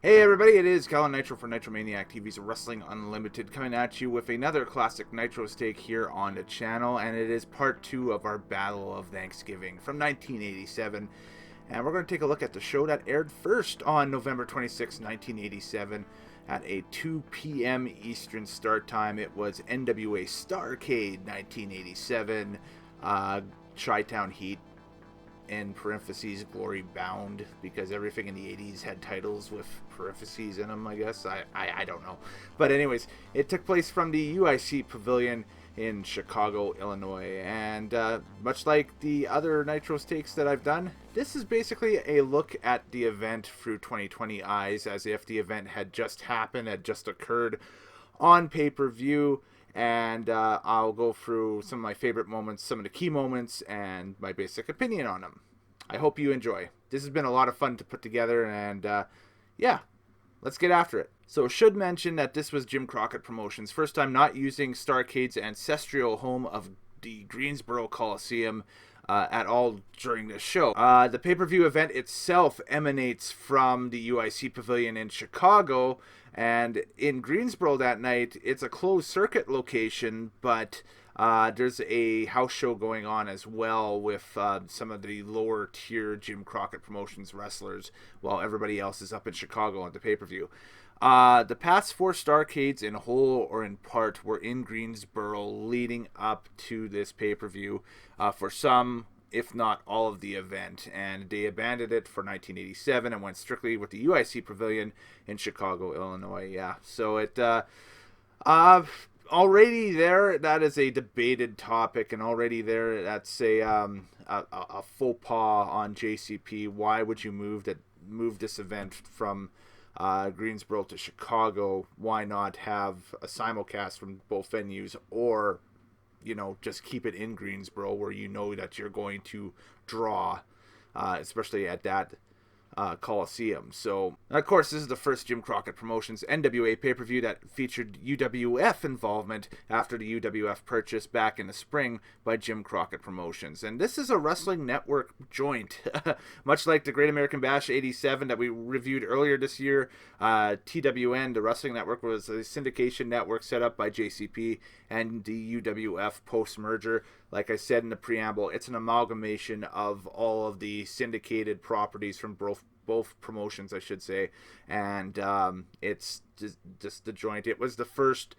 Hey everybody, it is Colin Nitro for Nitromaniac TV's Wrestling Unlimited coming at you with another classic Nitro stake here on the channel, and it is part 2 of our Battle of Thanksgiving from 1987. And we're going to take a look at the show that aired first on November 26, 1987 at a 2 p.m. Eastern start time. It was NWA Starrcade 1987, Chi-Town Heat, in parentheses, Glory Bound, because everything in the 80s had titles with parentheses in them, I guess. I don't know. But anyways, it took place from the UIC Pavilion in Chicago, Illinois. And much like the other Nitro Stakes that I've done, this is basically a look at the event through 2020 eyes, as if the event had just happened, had just occurred on pay-per-view. And I'll go through some of my favorite moments, some of the key moments, and my basic opinion on them. I hope you enjoy. This has been a lot of fun to put together, and yeah, let's get after it. So should mention that this was Jim Crockett Promotions' first time not using Starrcade's ancestral home of the Greensboro Coliseum at all during this show. The pay-per-view event itself emanates from the UIC Pavilion in Chicago, and in Greensboro that night, it's a closed circuit location, but there's a house show going on as well with some of the lower tier Jim Crockett Promotions wrestlers, while everybody else is up in Chicago at the pay-per-view. The past 4 Starrcades, in whole or in part, were in Greensboro leading up to this pay-per-view for some, if not all, of the event, and they abandoned it for 1987 and went strictly with the UIC Pavilion in Chicago, Illinois. Yeah, so it already there, that is a debated topic, and already there, that's a faux pas on JCP. Why would you move this event from Greensboro to Chicago? Why not have a simulcast from both venues, or just keep it in Greensboro, where you know that you're going to draw, especially at that Coliseum. So, of course, this is the first Jim Crockett Promotions NWA pay-per-view that featured UWF involvement after the UWF purchase back in the spring by Jim Crockett Promotions. And this is a Wrestling Network joint. Much like the Great American Bash 87 that we reviewed earlier this year, TWN, the Wrestling Network, was a syndication network set up by JCP and the UWF post-merger. Like I said in the preamble, it's an amalgamation of all of the syndicated properties from both promotions, I should say, and it's just the joint. It was the first,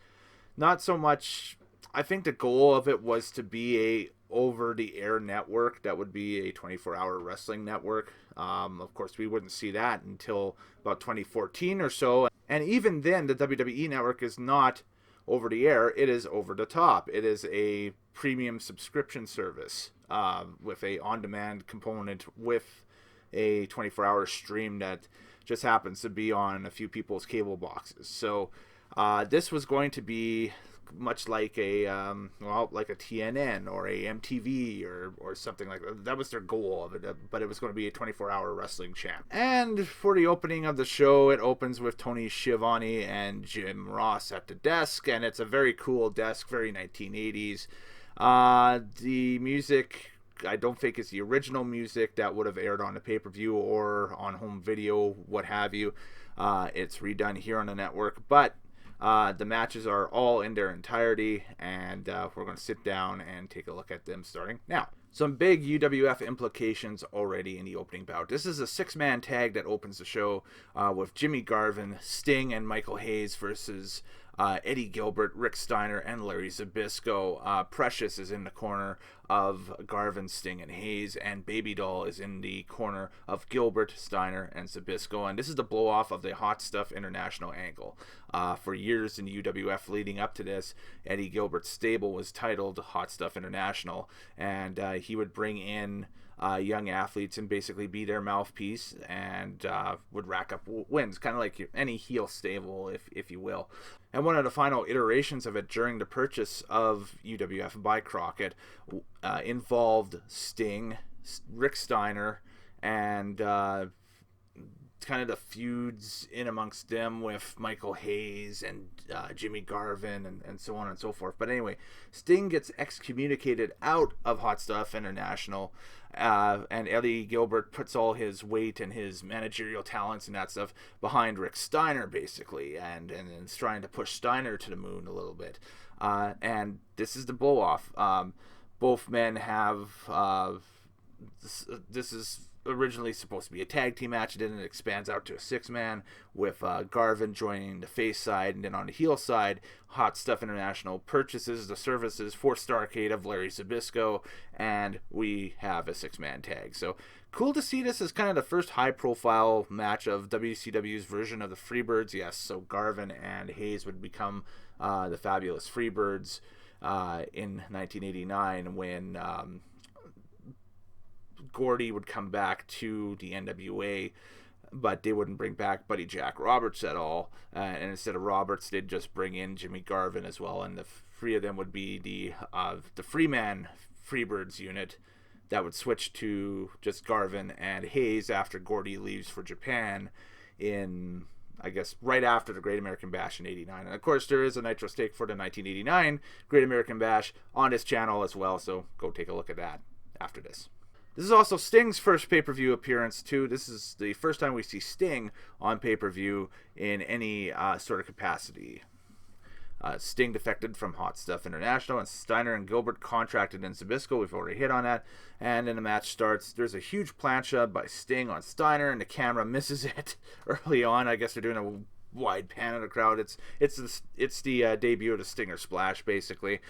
not so much, I think the goal of it was to be a over-the-air network that would be a 24-hour wrestling network. Of course, we wouldn't see that until about 2014 or so, and even then, the WWE network is not over the air, it is over the top. It is a premium subscription service with a on-demand component with a 24-hour stream that just happens to be on a few people's cable boxes. So this was going to be much like a TNN or a MTV or something like that. That was their goal of it, but it was going to be a 24-hour wrestling champ. And for the opening of the show, it opens with Tony Schiavone and Jim Ross at the desk, and it's a very cool desk, very 1980s. The music, I don't think it's the original music that would have aired on the pay-per-view or on home video, what have you. It's redone here on the network, but the matches are all in their entirety, and we're going to sit down and take a look at them starting now. Some big UWF implications already in the opening bout. This is a 6-man tag that opens the show with Jimmy Garvin, Sting, and Michael Hayes versus Eddie Gilbert, Rick Steiner, and Larry Zbyszko. Precious is in the corner of Garvin, Sting, and Hayes, and Baby Doll is in the corner of Gilbert, Steiner, and Zbyszko. And this is the blow-off of the Hot Stuff International angle. For years in UWF leading up to this, Eddie Gilbert's stable was titled Hot Stuff International, and he would bring in young athletes and basically be their mouthpiece, and would rack up wins, kind of like any heel stable, if you will. And one of the final iterations of it during the purchase of UWF by Crockett involved Sting, Rick Steiner, and kind of the feuds in amongst them with Michael Hayes and Jimmy Garvin and so on and so forth. But anyway, Sting gets excommunicated out of Hot Stuff International, and Eddie Gilbert puts all his weight and his managerial talents and that stuff behind Rick Steiner, basically, and is trying to push Steiner to the moon a little bit. And this is the blow-off. Both men have... this is originally supposed to be a tag team match, and then it expands out to a 6-man with Garvin joining the face side, and then on the heel side, Hot Stuff International purchases the services for Starrcade of Larry Zbyszko, and we have a 6-man tag. So cool to see this as kind of the first high-profile match of WCW's version of the Freebirds. Yes, so Garvin and Hayes would become the Fabulous Freebirds in 1989 when Gordy would come back to the NWA, but they wouldn't bring back Buddy Jack Roberts at all. And instead of Roberts, they'd just bring in Jimmy Garvin as well, and the three of them would be the Freeman Freebirds unit that would switch to just Garvin and Hayes after Gordy leaves for Japan in, I guess, right after the Great American Bash in 89. And of course, there is a Nitro Stake for the 1989 Great American Bash on this channel as well, so go take a look at that after this. This is also Sting's first pay-per-view appearance, too. This is the first time we see Sting on pay-per-view in any sort of capacity. Sting defected from Hot Stuff International, and Steiner and Gilbert contracted in Zbyszko. We've already hit on that. And then the match starts. There's a huge plancha by Sting on Steiner, and the camera misses it early on. I guess they're doing a wide pan of the crowd. It's the debut of the Stinger Splash, basically.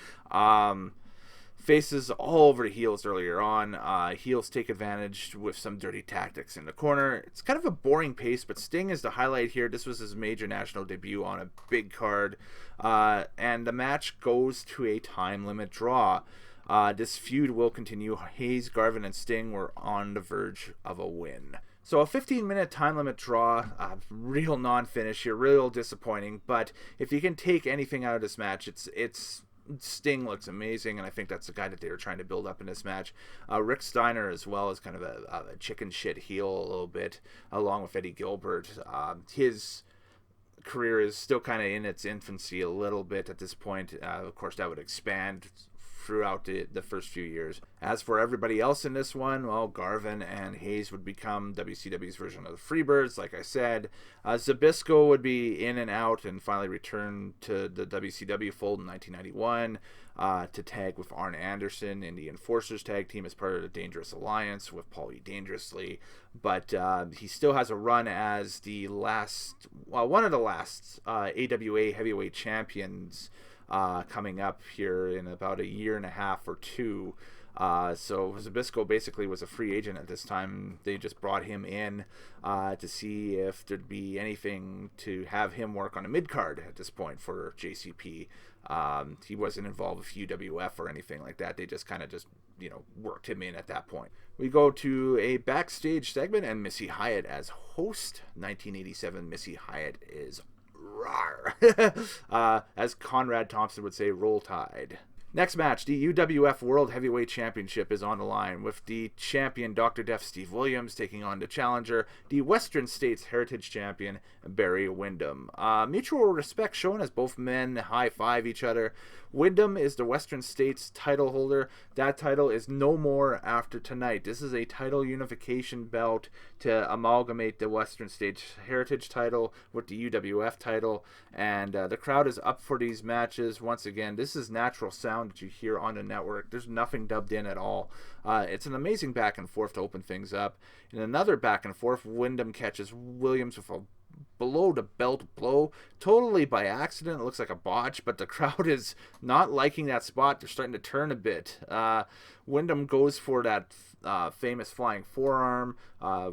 Faces all over the heels earlier on. Heels take advantage with some dirty tactics in the corner. It's kind of a boring pace, but Sting is the highlight here. This was his major national debut on a big card. And the match goes to a time limit draw. This feud will continue. Hayes, Garvin, and Sting were on the verge of a win. So a 15-minute time limit draw, real non-finish here, real disappointing. But if you can take anything out of this match, it's Sting looks amazing, and I think that's the guy that they were trying to build up in this match. Rick Steiner as well is kind of a chicken shit heel a little bit, along with Eddie Gilbert. His career is still kind of in its infancy a little bit at this point. Of course, that would expand throughout the first few years. As for everybody else in this one, well, Garvin and Hayes would become WCW's version of the Freebirds, like I said. Zbyszko would be in and out and finally return to the WCW fold in 1991 to tag with Arn Anderson in the Enforcers tag team as part of the Dangerous Alliance with Paulie Dangerously. But he still has a run as one of the last AWA heavyweight champions coming up here in about a year and a half or two. So Zbyszko basically was a free agent at this time. They just brought him in to see if there'd be anything to have him work on a mid-card at this point for JCP. He wasn't involved with UWF or anything like that. They just kind of worked him in at that point. We go to a backstage segment and Missy Hyatt as host. 1987 Missy Hyatt is rawr. As Conrad Thompson would say, roll tide. Next match, the UWF World Heavyweight Championship is on the line with the champion Dr. Death Steve Williams taking on the challenger, the Western States Heritage Champion Barry Windham. Mutual respect shown as both men high-five each other. Windham is the Western States title holder. That title is no more after tonight. This is a title unification belt to amalgamate the Western States Heritage title with the UWF title, and the crowd is up for these matches. Once again, this is natural sound that you hear on the network. There's nothing dubbed in at all. It's an amazing back and forth to open things up. In another back and forth, Windham catches Williams with a below the belt blow, totally by accident. It looks like a botch, but the crowd is not liking that spot. They're starting to turn a bit. Windham goes for that famous flying forearm,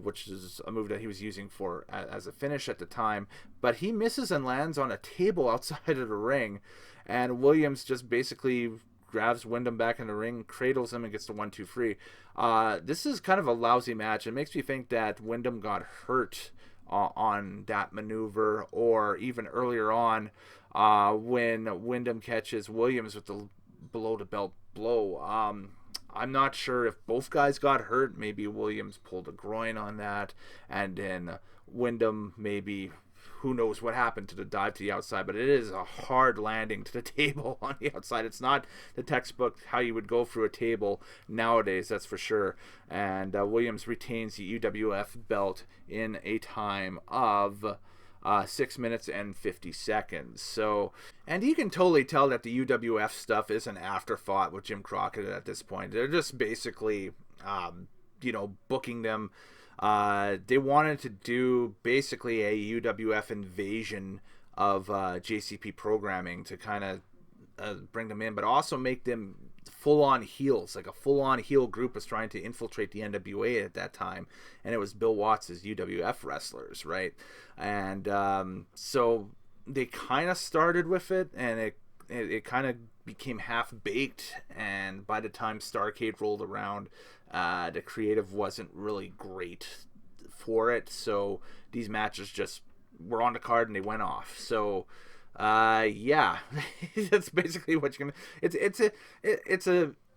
which is a move that he was using for as a finish at the time, but he misses and lands on a table outside of the ring, and Williams just basically grabs Windham back in the ring, cradles him, and gets the 1-2-3. This is kind of a lousy match. It makes me think that Windham got hurt on that maneuver, or even earlier on when Windham catches Williams with the below the belt blow. I'm not sure if both guys got hurt. Maybe Williams pulled a groin on that, and then Wyndham maybe, who knows what happened to the dive to the outside, but it is a hard landing to the table on the outside. It's not the textbook how you would go through a table nowadays, that's for sure. And Williams retains the UWF belt in a time of 6 minutes and 50 seconds. So, and you can totally tell that the UWF stuff is an afterthought with Jim Crockett at this point. They're just basically, booking them. They wanted to do basically a UWF invasion of JCP programming to kind of bring them in, but also make them full-on heels. Like a full-on heel group was trying to infiltrate the NWA at that time, and it was Bill Watts' UWF wrestlers, right? And so they kind of started with it, and it kind of became half-baked, and by the time Starrcade rolled around, the creative wasn't really great for it, so these matches just were on the card and they went off. So yeah, that's basically what you're gonna.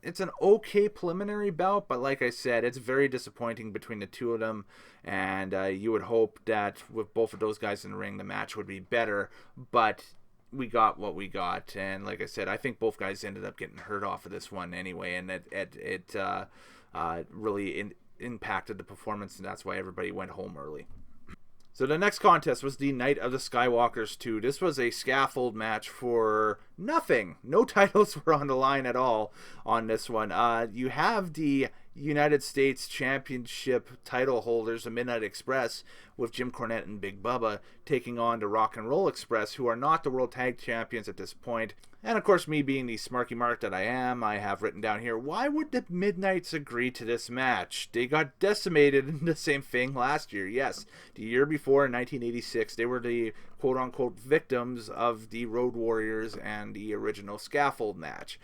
It's an okay preliminary bout, but like I said, it's very disappointing between the two of them, and you would hope that with both of those guys in the ring, the match would be better, but we got what we got. And like I said, I think both guys ended up getting hurt off of this one anyway, and it really impacted the performance, and that's why everybody went home early. So the next contest was the Night of the Skywalkers 2. This was a scaffold match for nothing. No titles were on the line at all on this one. You have the United States Championship title holders, the Midnight Express, with Jim Cornette and Big Bubba, taking on the Rock and Roll Express, who are not the World Tag Champions at this point. And of course, me being the smarky mark that I am, I have written down here, why would the Midnights agree to this match? They got decimated in the same thing last year. Yes, the year before, in 1986, they were the quote-unquote victims of the Road Warriors and the original scaffold match.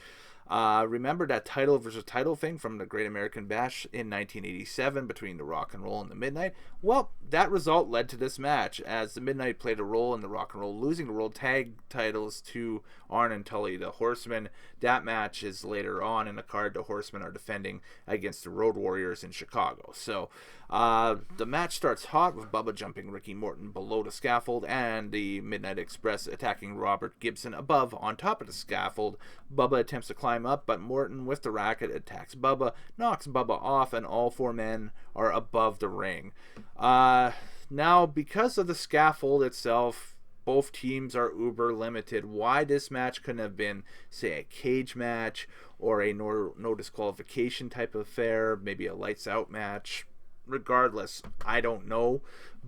Remember that title versus title thing from the Great American Bash in 1987 between the Rock and Roll and the Midnight? Well, that result led to this match, as the Midnight played a role in the Rock and Roll losing the World Tag titles to Arn and Tully, the Horsemen. That match is later on in the card. The Horsemen are defending against the Road Warriors in Chicago. So the match starts hot with Bubba jumping Ricky Morton below the scaffold and the Midnight Express attacking Robert Gibson above on top of the scaffold. Bubba attempts to climb up, but Morton with the racket attacks Bubba, knocks Bubba off, and all four men are above the ring. Now, because of the scaffold itself, both teams are uber limited. Why this match couldn't have been, say, a cage match or a no disqualification type of affair, maybe a lights out match, regardless, I don't know.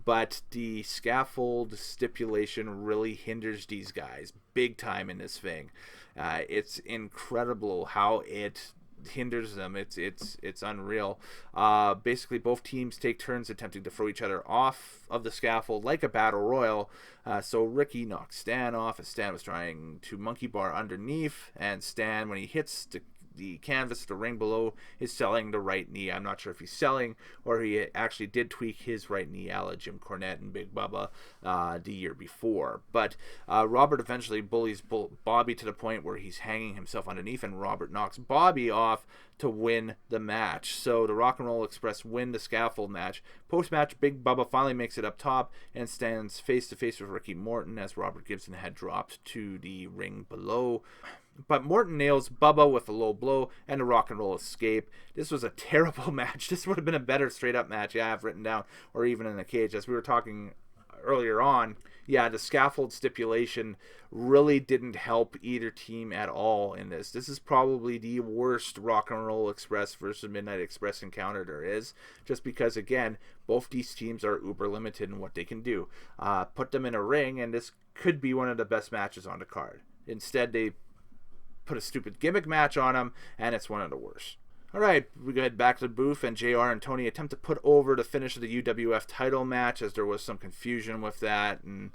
But the scaffold stipulation really hinders these guys big time in this thing. It's incredible how it hinders them. It's unreal. Basically, both teams take turns attempting to throw each other off of the scaffold like a battle royal. So Ricky knocks Stan off as Stan was trying to monkey bar underneath, and Stan, when he hits the canvas, the ring below, is selling the right knee. I'm not sure if he's selling or he actually did tweak his right knee a la Jim Cornette and Big Bubba the year before. But Robert eventually bullies Bobby to the point where he's hanging himself underneath, and Robert knocks Bobby off to win the match. So the Rock and Roll Express win the scaffold match. Post-match, Big Bubba finally makes it up top and stands face-to-face with Ricky Morton as Robert Gibson had dropped to the ring below. But Morton nails Bubba with a low blow and a Rock and Roll escape. This was a terrible match. This would have been a better straight-up match, yeah, I've written down, or even in a cage. As we were talking earlier on, yeah, the scaffold stipulation really didn't help either team at all in this. This is probably the worst Rock and Roll Express versus Midnight Express encounter there is, just because, again, both these teams are uber limited in what they can do. Put them in a ring, and this could be one of the best matches on the card. Instead, they put a stupid gimmick match on them, and it's one of the worst. Alright, we go back to the booth, and JR and Tony attempt to put over the finish of the UWF title match, as there was some confusion with that, and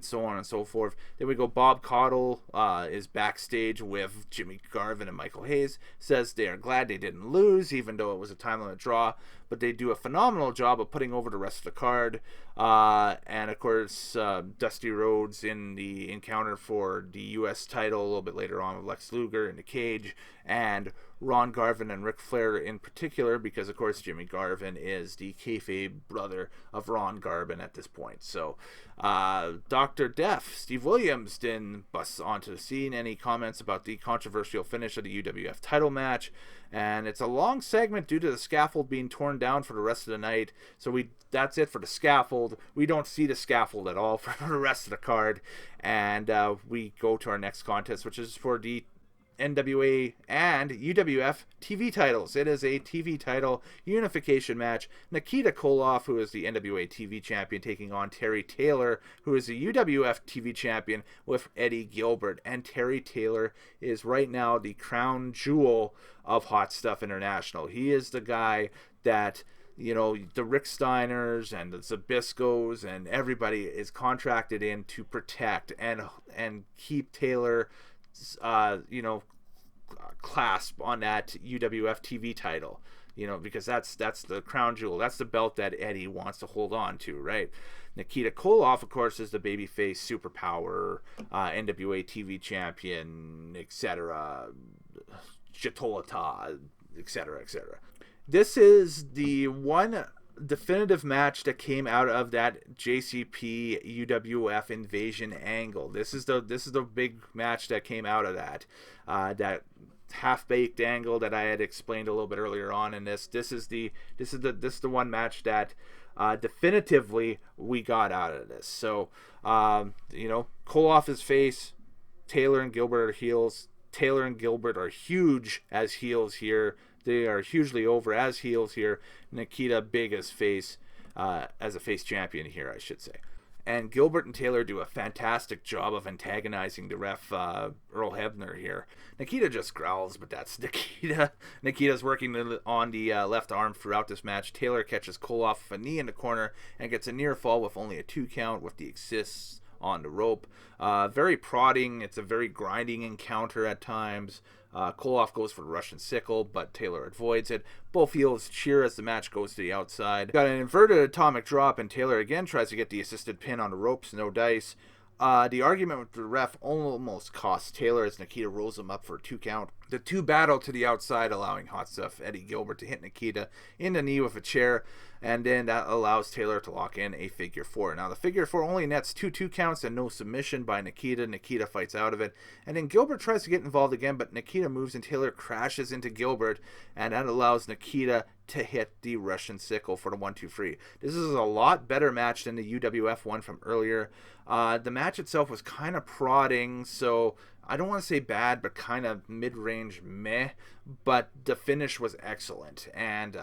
so on and so forth. Then we go, Bob Caudle is backstage with Jimmy Garvin and Michael Hayes, says they are glad they didn't lose, even though it was a time limit draw, but they do a phenomenal job of putting over the rest of the card. And of course, Dusty Rhodes in the encounter for the U.S. title a little bit later on with Lex Luger in the cage, and Ron Garvin and Ric Flair in particular, because of course Jimmy Garvin is the kayfabe brother of Ron Garvin at this point. So Dr. Death, Steve Williams, didn't bust onto the scene. Any comments about the controversial finish of the UWF title match? And it's a long segment due to the scaffold being torn down for the rest of the night. So that's it for the scaffold. We don't see the scaffold at all for the rest of the card. And we go to our next contest, which is for the NWA and UWF TV titles. It is a TV title unification match. Nikita Koloff, who is the NWA TV champion, taking on Terry Taylor, who is the UWF TV champion, with Eddie Gilbert. And Terry Taylor is right now the crown jewel of Hot Stuff International. He is the guy that, you know, the Rick Steiners and the Zbyszkos and everybody is contracted in to protect and keep Taylor clasp on that UWF TV title, because that's the crown jewel. That's the belt that Eddie wants to hold on to, right? Nikita Koloff, of course, is the babyface superpower, NWA TV champion, etc., Jatolata, etc., etc. This is the one definitive match that came out of that JCP UWF invasion angle. This is the big match that came out of that half-baked angle that I had explained a little bit earlier on in this. This is the one match that definitively we got out of this. So Koloff is face, Taylor and Gilbert are heels. Taylor and Gilbert are huge as heels here. They are hugely over as heels here. Nikita big as face, as a face champion here, I should say. And Gilbert and Taylor do a fantastic job of antagonizing the ref, Earl Hebner here. Nikita just growls, but that's Nikita. Nikita's working on the left arm throughout this match. Taylor catches Koloff with a knee in the corner and gets a near fall with only a 2 count with the assists on the rope. Very prodding. It's a very grinding encounter at times. Koloff goes for the Russian sickle, but Taylor avoids it. Both heels cheer as the match goes to the outside. Got an inverted atomic drop, and Taylor again tries to get the assisted pin on the ropes. No dice. The argument with the ref almost costs Taylor as Nikita rolls him up for a 2 count. The two battle to the outside, allowing Hot Stuff Eddie Gilbert to hit Nikita in the knee with a chair, and then that allows Taylor to lock in a figure 4. Now the figure 4 only nets 2 counts and no submission by Nikita. Nikita fights out of it, and then Gilbert tries to get involved again, but Nikita moves and Taylor crashes into Gilbert, and that allows Nikita to hit the Russian sickle for the 1-2-3. This is a lot better match than the UWF one from earlier. The match itself was kind of prodding, so I don't want to say bad, but kind of mid-range meh, but the finish was excellent, and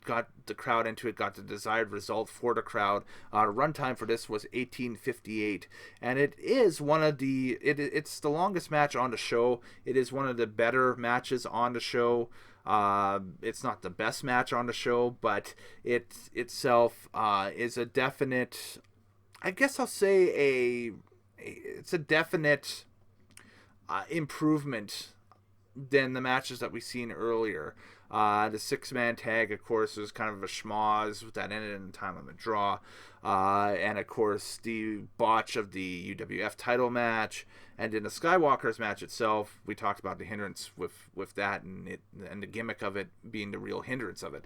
got the crowd into it, got the desired result for the crowd. Runtime for this was 18:58, and it is one of the, it's the longest match on the show. It is one of the better matches on the show. It's not the best match on the show, but it itself is a definite, I guess I'll say it's a definite improvement than the matches that we've seen earlier. The 6-man tag, of course, was kind of a schmoz that ended in the time of a draw. And, of course, the botch of the UWF title match. And in the Skywalkers match itself, we talked about the hindrance with that and the gimmick of it being the real hindrance of it.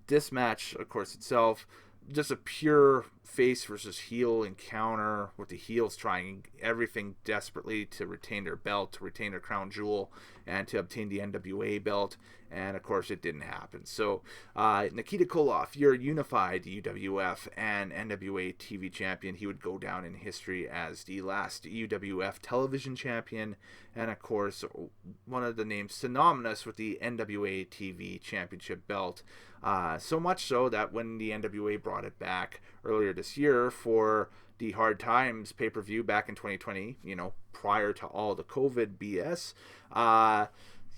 This match, of course, itself, just a pure face versus heel encounter with the heels trying everything desperately to retain their belt, to retain their crown jewel, and to obtain the NWA belt. And of course it didn't happen. So Nikita Koloff, your unified UWF and NWA TV champion. He would go down in history as the last UWF television champion, and of course one of the names synonymous with the NWA TV championship belt. So much so that when the NWA brought it back earlier this year for the Hard Times pay-per-view back in 2020, prior to all the COVID BS,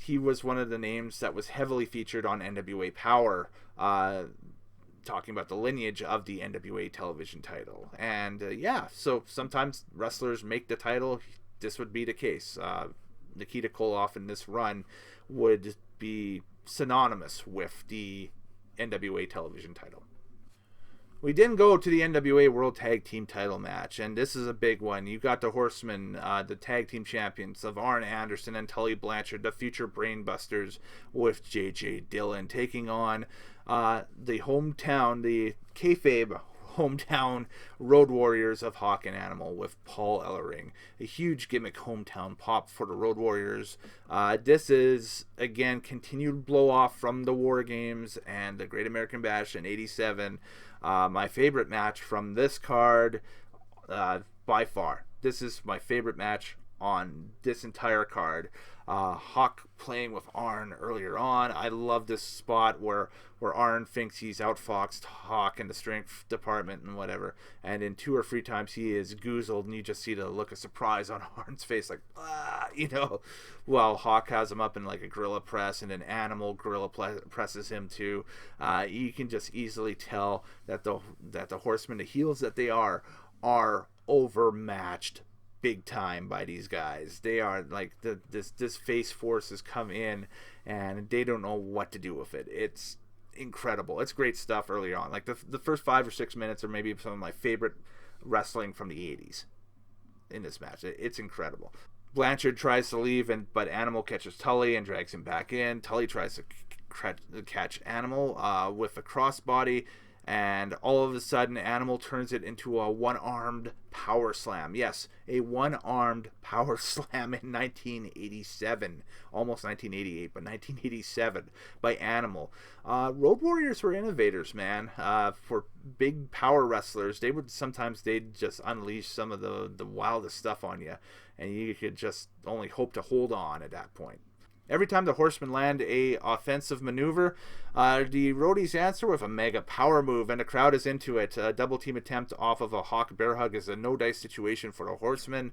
he was one of the names that was heavily featured on NWA Power, talking about the lineage of the NWA television title. And so sometimes wrestlers make the title. This would be the case. Nikita Koloff in this run would be synonymous with the NWA television title. We didn't go to the NWA World Tag Team title match, and this is a big one. You got the Horsemen, the tag team champions of Arn Anderson and Tully Blanchard, the future Brainbusters, with J.J. Dillon, taking on the kayfabe hometown Road Warriors of Hawk and Animal with Paul Ellering. A huge gimmick hometown pop for the Road Warriors. This is, again, continued blow off from the War Games and the Great American Bash in '87. My favorite match from this card, by far. This is my favorite match on this entire card. Hawk playing with Arn earlier on. I love this spot where Arn thinks he's outfoxed Hawk in the strength department and whatever, and in 2 or 3 times he is goozled, and you just see the look of surprise on Arn's face, like, well, Hawk has him up in like a gorilla press, and an Animal gorilla presses him too. You can just easily tell that the Horsemen, the heels that they are overmatched big time by these guys. They are like this face force has come in and they don't know what to do with it. It's incredible. It's great stuff early on. Like the first 5 or 6 minutes are maybe some of my favorite wrestling from the 80s in this match. It's incredible. Blanchard tries to leave, but Animal catches Tully and drags him back in. Tully tries to catch Animal with a crossbody, and all of a sudden Animal turns it into a one-armed power slam. Yes, a one-armed power slam in 1987. Almost 1988, but 1987 by Animal. Road Warriors were innovators, man. For big power wrestlers, they'd just unleash some of the wildest stuff on you, and you could just only hope to hold on at that point. Every time the Horsemen land a offensive maneuver, the Roadies answer with a mega power move, and the crowd is into it. A double team attempt off of a Hawk bear hug is a no-dice situation for the Horsemen.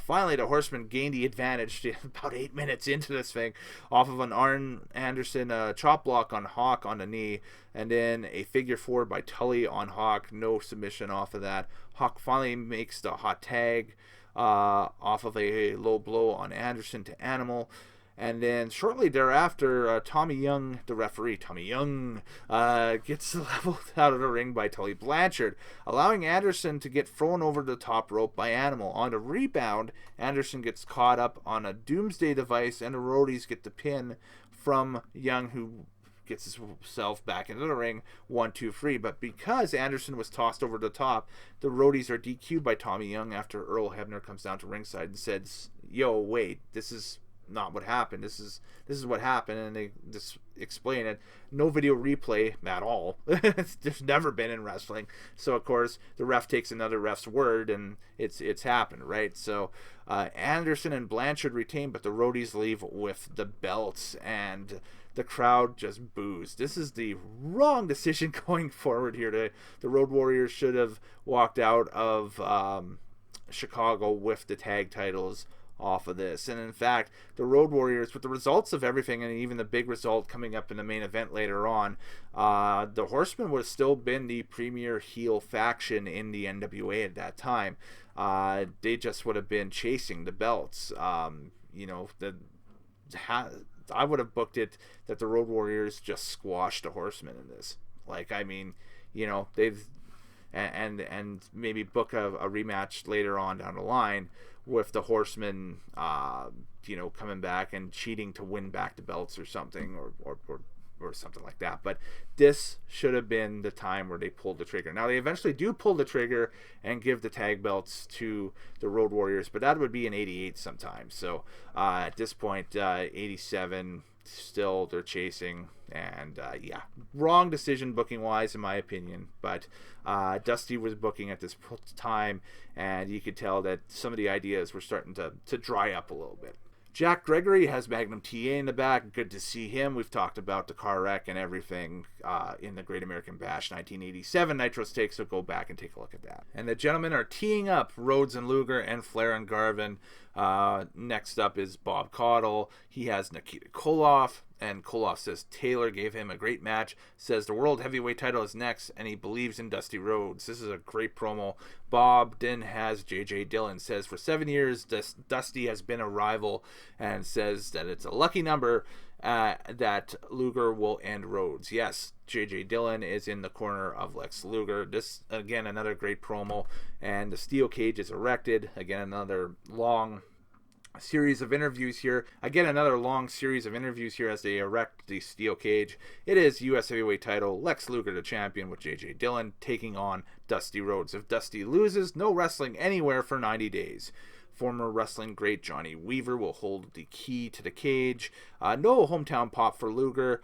Finally, the Horsemen gain the advantage about 8 minutes into this thing off of an Arn Anderson chop block on Hawk on the knee, and then a figure 4 by Tully on Hawk. No submission off of that. Hawk finally makes the hot tag off of a low blow on Anderson to Animal. And then shortly thereafter, Tommy Young, the referee, gets leveled out of the ring by Tully Blanchard, allowing Anderson to get thrown over the top rope by Animal. On the rebound, Anderson gets caught up on a doomsday device, and the Roadies get the pin from Young, who gets himself back into the ring, 1, 2, 3. But because Anderson was tossed over the top, the Roadies are DQ'd by Tommy Young after Earl Hebner comes down to ringside and says, "Yo, wait, this is not what happened. This is what happened," and they just explain it. No video replay at all. There's never been in wrestling. So of course the ref takes another ref's word, and it's happened, right? So Anderson and Blanchard retain, but the Roadies leave with the belts, and the crowd just boos. This is the wrong decision going forward here. The Road Warriors should have walked out of Chicago with the tag titles off of this. And in fact, the Road Warriors, with the results of everything, and even the big result coming up in the main event later on, the Horsemen would have still been the premier heel faction in the NWA at that time. They just would have been chasing the belts. I would have booked it that the Road Warriors just squashed the Horsemen in this. Like, I mean, they've and maybe book a rematch later on down the line with the Horsemen, coming back and cheating to win back the belts or something, or something like that. But this should have been the time where they pulled the trigger. Now, they eventually do pull the trigger and give the tag belts to the Road Warriors, but that would be in '88 sometime. So at this point, '87, still they're chasing, and wrong decision booking wise in my opinion, but Dusty was booking at this time, and you could tell that some of the ideas were starting to dry up a little bit. Jack Gregory has Magnum TA in the back. Good to see him. We've talked about the car wreck and everything in the Great American Bash 1987 Nitro Stakes, so go back and take a look at that. And the gentlemen are teeing up Rhodes and Luger and Flair and Garvin. Next up is Bob Caudle. He has Nikita Koloff. And Koloff says Taylor gave him a great match, says the world heavyweight title is next, and he believes in Dusty Rhodes. This is a great promo. Bob then has J.J. Dillon, says for 7 years Dusty has been a rival, and says that it's a lucky number that Luger will end Rhodes. Yes, J.J. Dillon is in the corner of Lex Luger. This, again, another great promo, and the steel cage is erected. Again, another long series of interviews here. Again, another long series of interviews here as they erect the steel cage. It is U.S. heavyweight title, Lex Luger the champion, with J.J. Dillon taking on Dusty Rhodes. If Dusty loses, no wrestling anywhere for 90 days. Former wrestling great Johnny Weaver will hold the key to the cage. No hometown pop for Luger.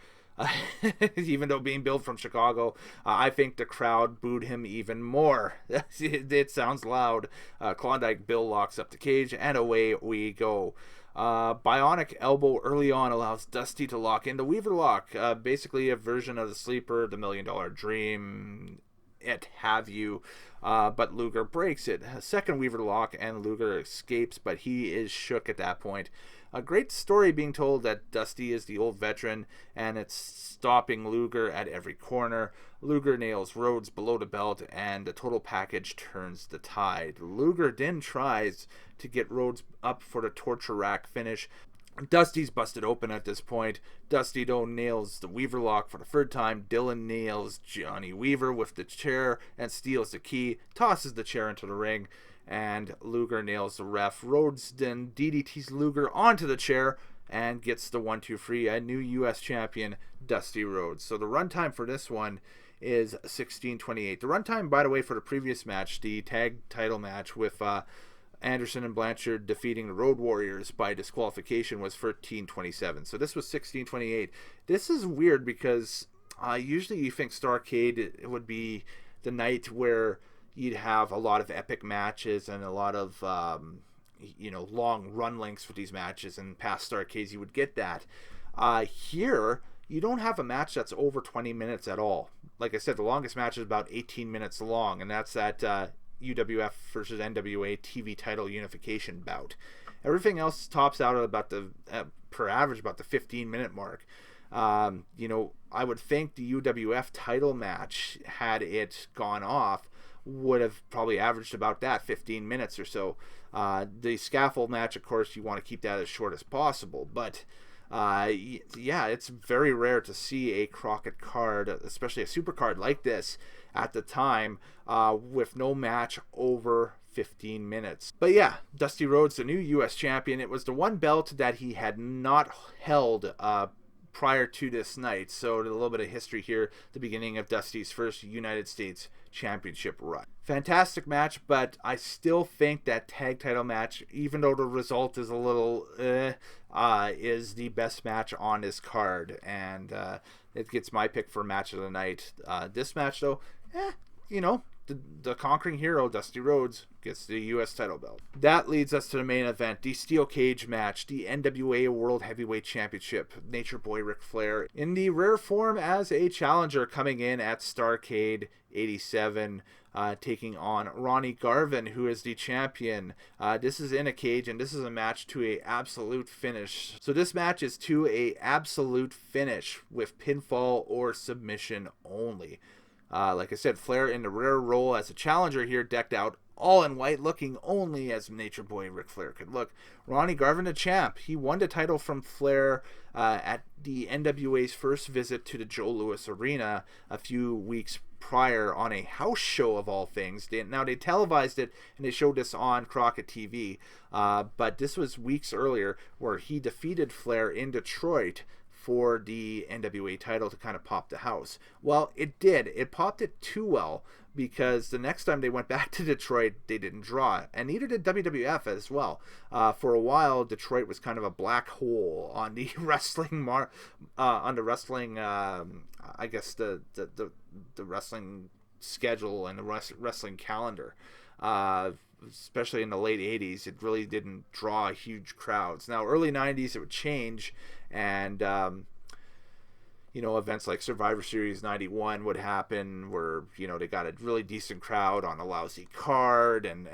Even though being billed from Chicago, I think the crowd booed him even more. It sounds loud. Klondike Bill locks up the cage, and away we go. Bionic elbow early on allows Dusty to lock in the Weaver lock. Basically a version of the sleeper, the $1 Million Dream, it have you. But Luger breaks it. A second Weaver lock, and Luger escapes, but he is shook at that point. A great story being told that Dusty is the old veteran, and it's stopping Luger at every corner. Luger nails Rhodes below the belt, and the total package turns the tide. Luger then tries to get Rhodes up for the torture rack finish. Dusty's busted open at this point. Dusty though nails the Weaver lock for the third time. Dillon nails Johnny Weaver with the chair and steals the key, tosses the chair into the ring, and Luger nails the ref. Rhodes then DDTs Luger onto the chair and gets the 1-2-3, a new U.S. champion, Dusty Rhodes. So the runtime for this one is 16:28. The runtime, by the way, for the previous match, the tag title match with Anderson and Blanchard defeating the Road Warriors by disqualification, was 13:27. So this was 16:28. This is weird because usually you think Starrcade it would be the night where you'd have a lot of epic matches and a lot of long run lengths for these matches, and past Starrcades you would get that. Here you don't have a match that's over 20 minutes at all. Like I said, the longest match is about 18 minutes long, and that's that UWF versus NWA TV title unification bout. Everything else tops out at about the per average about the 15-minute mark. I would think the UWF title match, had it gone off, would have probably averaged about that 15 minutes or so. The scaffold match, of course, you want to keep that as short as possible, but it's very rare to see a Crockett card, especially a super card like this at the time, with no match over 15 minutes. But yeah, Dusty Rhodes, the new U.S. champion. It was the one belt that he had not held prior to this night. So a little bit of history here, the beginning of Dusty's first United States Championship run. Fantastic match, but I still think that tag title match, even though the result is a little is the best match on this card, and it gets my pick for match of the night. This match though, the conquering hero, Dusty Rhodes, gets the U.S. title belt. That leads us to the main event, the steel cage match, the NWA World Heavyweight Championship. Nature Boy Ric Flair, in the rare form as a challenger, coming in at Starrcade 87, taking on Ronnie Garvin, who is the champion. This is in a cage, and this is a match to a absolute finish. So this match is to a absolute finish with pinfall or submission only. Like I said, Flair in the rare role as a challenger here, decked out all in white, looking only as Nature Boy Ric Flair could look. Ronnie Garvin, the champ. He won the title from Flair at the NWA's first visit to the Joe Louis Arena a few weeks prior on a house show of all things. Now they televised it and they showed this on Crockett TV, but this was weeks earlier, where he defeated Flair in Detroit for the NWA title to kind of pop the house. Well, it did. It popped it too well, because the next time they went back to Detroit, they didn't draw, and neither did WWF as well. For a while, Detroit was kind of a black hole on the wrestling I guess the wrestling schedule and the wrestling calendar. Especially in the late 80s, it really didn't draw huge crowds. Now, early 90s, it would change, and events like Survivor Series 91 would happen, where they got a really decent crowd on a lousy card, and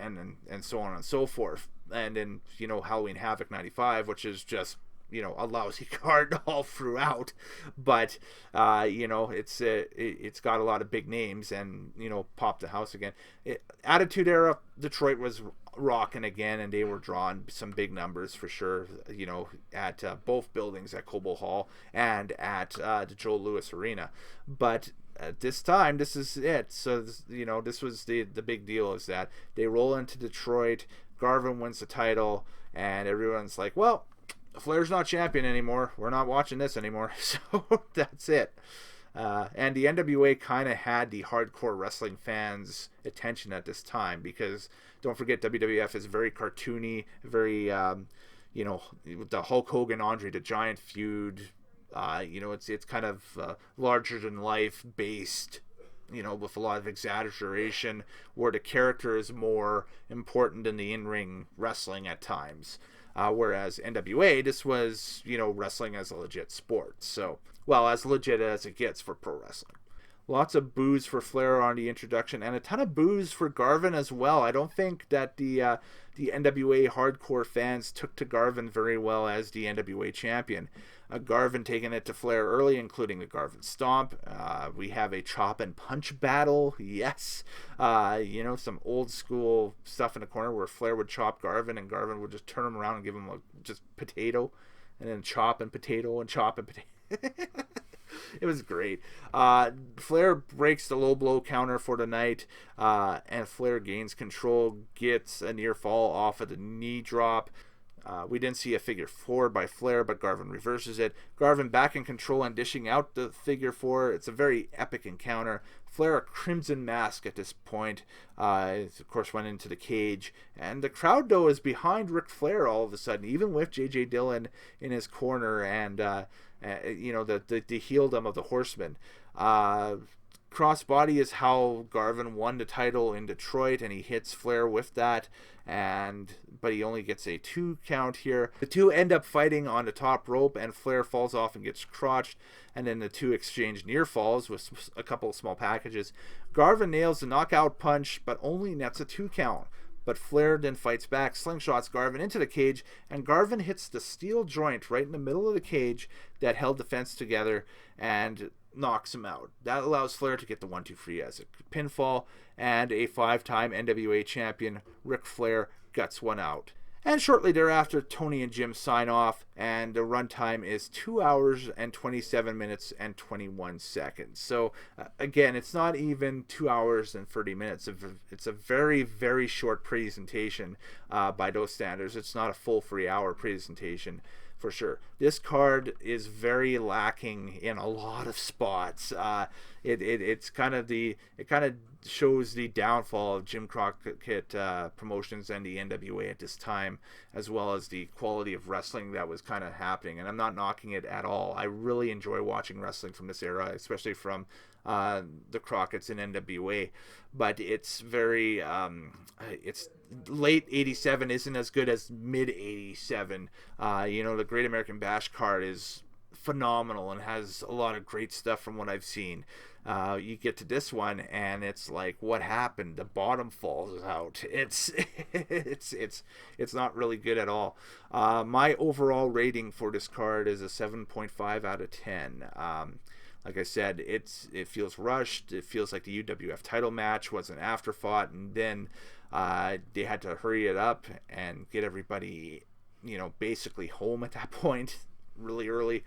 so on and so forth. And then Halloween Havoc 95, which is just a lousy card all throughout, but it's got a lot of big names and popped the house again. Attitude Era, Detroit was rocking again, and they were drawing some big numbers for sure. At both buildings, at Cobo Hall and at the Joe Louis Arena, but at this time, this is it. So this was the big deal, is that they roll into Detroit. Garvin wins the title, and everyone's like, well, Flair's not champion anymore. We're not watching this anymore. So that's it. And the NWA kind of had the hardcore wrestling fans' attention at this time, because don't forget, WWF is very cartoony, very, the Hulk Hogan Andre the Giant feud. It's kind of larger than life based, with a lot of exaggeration, where the character is more important than the in-ring wrestling at times. Whereas NWA, this was, wrestling as a legit sport. So, well, as legit as it gets for pro wrestling. Lots of boos for Flair on the introduction, and a ton of boos for Garvin as well. I don't think that the NWA hardcore fans took to Garvin very well as the NWA champion. Garvin taking it to Flair early, including the Garvin Stomp. We have a chop and punch battle. Yes. Some old school stuff in the corner where Flair would chop Garvin, and Garvin would just turn him around and give him just potato, and then chop and potato and chop and potato. It was great. Flair breaks the low blow counter for the night, and Flair gains control, gets a near fall off of the knee drop. We didn't see a figure four by Flair, but Garvin reverses it. Garvin back in control and dishing out the figure four. It's a very epic encounter. Flair a crimson mask at this point. Of course, went into the cage. And the crowd, though, is behind Ric Flair all of a sudden, even with J.J. Dillon in his corner and, the heeldom of the Horsemen. Crossbody is how Garvin won the title in Detroit, and he hits Flair with that, but he only gets a 2 count here. The two end up fighting on the top rope, and Flair falls off and gets crotched, and then the two exchange near falls with a couple of small packages. Garvin nails the knockout punch, but only nets a 2 count. But Flair then fights back, slingshots Garvin into the cage, and Garvin hits the steel joint right in the middle of the cage that held the fence together and knocks him out. That allows Flair to get the 1-2-3 as a pinfall, and a 5-time NWA champion, Ric Flair, guts one out. And shortly thereafter, Tony and Jim sign off, and the runtime is 2 hours and 27 minutes and 21 seconds. So, again, it's not even 2 hours and 30 minutes. It's a very, very short presentation by those standards. It's not a full 3-hour presentation, for sure. This card is very lacking in a lot of spots. It kind of shows the downfall of Jim Crockett Promotions and the NWA at this time, as well as the quality of wrestling that was kind of happening. And I'm not knocking it at all. I really enjoy watching wrestling from this era, especially from the Crockett's in NWA. But it's very it's late 87 isn't as good as mid 87. The Great American Bash card is phenomenal and has a lot of great stuff from what I've seen. You get to this one and it's like, what happened? The bottom falls out. It's not really good at all. My overall rating for this card is a 7.5 out of 10. Like I said, it feels rushed. It feels like the UWF title match was an afterthought, and then they had to hurry it up and get everybody, basically home at that point, really early.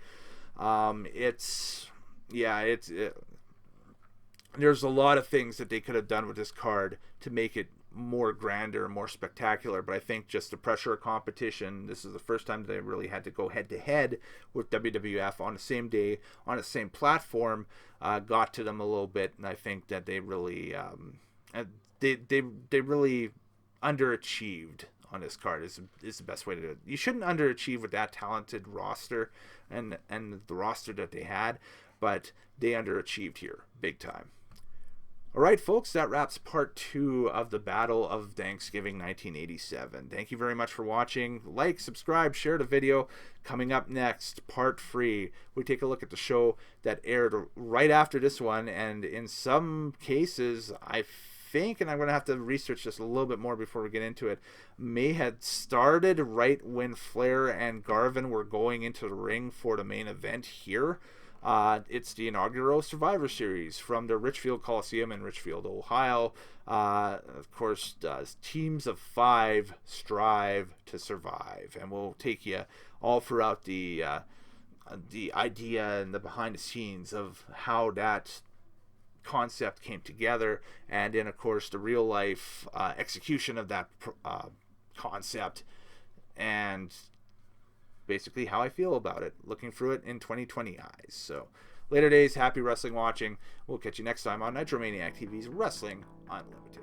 There's a lot of things that they could have done with this card to make it more grander, more spectacular, but I think just the pressure of competition, this is the first time that they really had to go head to head with WWF on the same day, on the same platform, got to them a little bit, and I think that they really they really underachieved on this card is the best way to do it. You shouldn't underachieve with that talented roster and the roster that they had, but they underachieved here big time. All right, folks, that wraps part 2 of the Battle of Thanksgiving 1987. Thank you very much for watching. Like, subscribe, share the video. Coming up next, part 3, we take a look at the show that aired right after this one, and in some cases, I think, and I'm going to have to research this a little bit more before we get into it, may have started right when Flair and Garvin were going into the ring for the main event here. It's the inaugural Survivor Series from the Richfield Coliseum in Richfield, Ohio. Of course, teams of 5 strive to survive, and we'll take you all throughout the idea and the behind the scenes of how that concept came together, and then of course the real life execution of that concept, and basically how I feel about it, looking through it in 2020 eyes. So later days, happy wrestling watching. We'll catch you next time on Nitromaniac TV's Wrestling Unlimited.